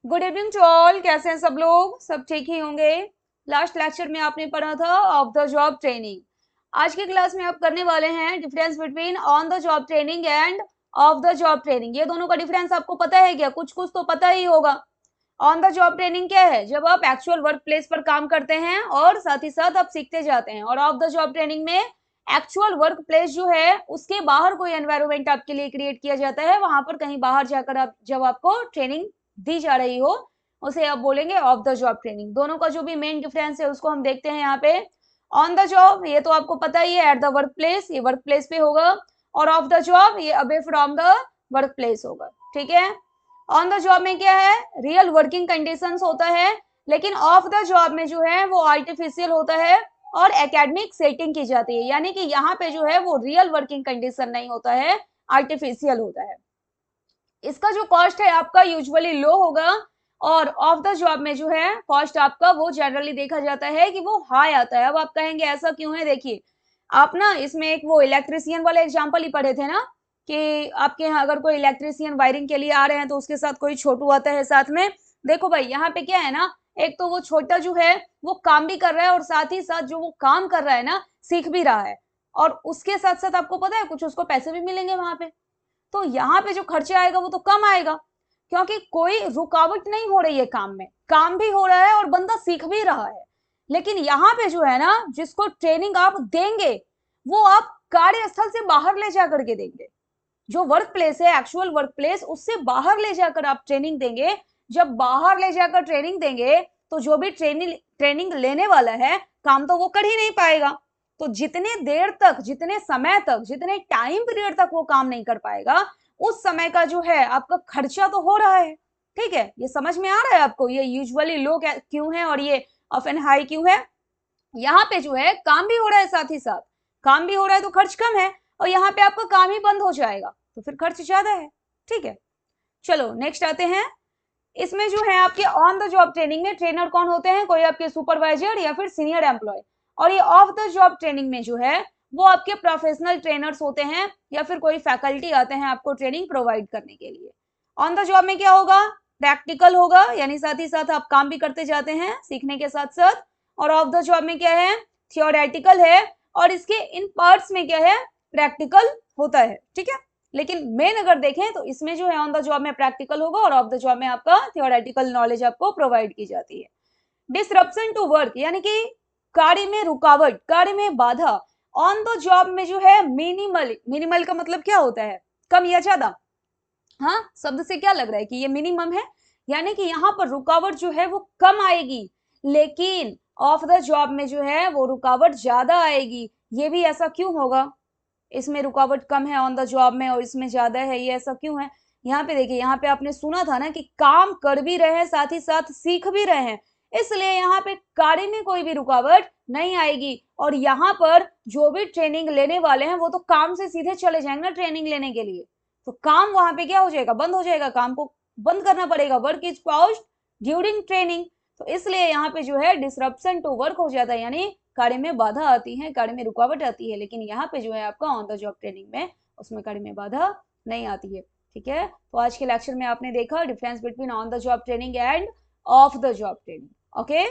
Good evening to all. कैसे हैं सब लोग? सब ठीक ही होंगे। लास्ट लेक्चर में आपने पढ़ा था ऑफ द जॉब ट्रेनिंग। आज की क्लास में आप करने वाले हैं difference between on the job training end of the job training. ये दोनों का डिफरेंस आपको पता है क्या? कुछ कुछ तो पता ही होगा। ऑन द जॉब ट्रेनिंग क्या है? जब आप एक्चुअल वर्क प्लेस पर काम करते हैं और साथ ही साथ आप सीखते जाते हैं। और ऑफ द जॉब ट्रेनिंग में एक्चुअल वर्क प्लेस जो है उसके बाहर कोई एनवायरमेंट आपके लिए क्रिएट किया जाता है। वहां पर कहीं बाहर जाकर आप जब आपको ट्रेनिंग दी जा रही हो उसे आप बोलेंगे ऑफ द जॉब ट्रेनिंग। दोनों का जो भी मेन डिफरेंस है उसको हम देखते हैं यहाँ पे। ऑन द जॉब ये तो आपको पता ही है, एट द वर्क प्लेस, ये वर्क प्लेस पे होगा। और ऑफ द जॉब ये away from the work place होगा। ठीक है। ऑन द जॉब में क्या है? रियल वर्किंग कंडीशंस होता है, लेकिन ऑफ द जॉब में जो है वो आर्टिफिशियल होता है और एकेडमिक सेटिंग की जाती है। यानी कि यहाँ पे जो है वो रियल वर्किंग कंडीशन नहीं होता है, आर्टिफिशियल होता है। इसका जो कॉस्ट है आपका यूजुअली लो होगा और ऑफ द जॉब में जो है कॉस्ट आपका वो जनरली देखा जाता है कि वो हाई आता है। अब आप कहेंगे ऐसा क्यों है? देखिए, आप ना इसमें एक वो इलेक्ट्रिशियन वाला एग्जांपल ही पढ़े थे ना कि आपके यहाँ अगर कोई इलेक्ट्रिशियन वायरिंग के लिए आ रहे हैं तो उसके साथ कोई छोटू आता है साथ में। देखो भाई, यहाँ पे क्या है ना, एक तो वो छोटा जो है वो काम भी कर रहा है और साथ ही साथ जो वो काम कर रहा है ना सीख भी रहा है। और उसके साथ साथ आपको पता है कुछ उसको पैसे भी मिलेंगे वहां पे। तो यहाँ पे जो खर्चा आएगा वो तो कम आएगा, क्योंकि कोई रुकावट नहीं हो रही है काम में, काम भी हो रहा है और बंदा सीख भी रहा है। लेकिन यहाँ पे जो है ना, जिसको ट्रेनिंग आप देंगे वो आप कार्यस्थल से बाहर ले जाकर के देंगे। जो वर्क प्लेस है, एक्चुअल वर्क प्लेस, उससे बाहर ले जाकर आप ट्रेनिंग देंगे। जब बाहर ले जाकर ट्रेनिंग देंगे तो जो भी ट्रेनिंग लेने वाला है काम तो वो कर ही नहीं पाएगा। तो जितने देर तक, जितने समय तक, जितने टाइम पीरियड तक वो काम नहीं कर पाएगा, उस समय का जो है आपका खर्चा तो हो रहा है। ठीक है, ये समझ में आ रहा है आपको? ये यूजुअली लो क्यों है और ये ऑफन हाई क्यों है? यहाँ पे जो है काम भी हो रहा है, साथ ही साथ काम भी हो रहा है तो खर्च कम है, और यहाँ पे आपका काम ही बंद हो जाएगा तो फिर खर्च ज्यादा है। ठीक है, चलो नेक्स्ट आते हैं। इसमें जो है आपके ऑन द जॉब ट्रेनिंग में ट्रेनर कौन होते हैं? कोई आपके सुपरवाइजर या फिर सीनियर एम्प्लॉय। और ये ऑफ द जॉब ट्रेनिंग में जो है वो आपके प्रोफेशनल ट्रेनर्स होते हैं या फिर कोई फैकल्टी आते हैं आपको ट्रेनिंग प्रोवाइड करने के लिए। ऑन द जॉब में क्या होगा? प्रैक्टिकल होगा, यानी साथ ही साथ आप काम भी करते जाते हैं सीखने के साथ साथ। और ऑफ द जॉब में क्या है? थियोरेटिकल है, और इसके इन पार्ट्स में क्या है? प्रैक्टिकल होता है। ठीक है, लेकिन मेन अगर देखें तो इसमें जो है ऑन द जॉब में प्रैक्टिकल होगा और ऑफ द जॉब में आपका थियोरेटिकल नॉलेज आपको प्रोवाइड की जाती है। डिसरप्शन टू वर्क, यानी कि कार्य में रुकावट, कार्य में बाधा। ऑन द जॉब में जो है मिनिमल, मिनिमल का मतलब क्या होता है? कम या ज्यादा। हाँ, शब्द से क्या लग रहा है कि ये मिनिमम है, यानी कि यहाँ पर रुकावट जो है वो कम आएगी। लेकिन ऑफ द जॉब में जो है वो रुकावट ज्यादा आएगी। ये भी ऐसा क्यों होगा? इसमें रुकावट कम है ऑन द जॉब में और इसमें ज्यादा है, ये ऐसा क्यों है? यहाँ पे देखिए, यहाँ पे आपने सुना था ना कि काम कर भी रहे हैं साथ ही साथ सीख भी रहे हैं, इसलिए यहाँ पे कार्य में कोई भी रुकावट नहीं आएगी। और यहाँ पर जो भी ट्रेनिंग लेने वाले हैं वो तो काम से सीधे चले जाएंगे ना ट्रेनिंग लेने के लिए, तो काम वहां पे क्या हो जाएगा? बंद हो जाएगा, काम को बंद करना पड़ेगा। Work is paused during training. तो इसलिए यहाँ पे जो है डिसरप्शन टू वर्क हो जाता है, यानी कार्य में बाधा आती है, कार्य में रुकावट आती है। लेकिन यहाँ पे जो है आपका ऑन द जॉब ट्रेनिंग में उसमें कार्य में बाधा नहीं आती है। ठीक है, तो आज के लेक्चर में आपने देखा difference between on the job training end of the job training. Okay.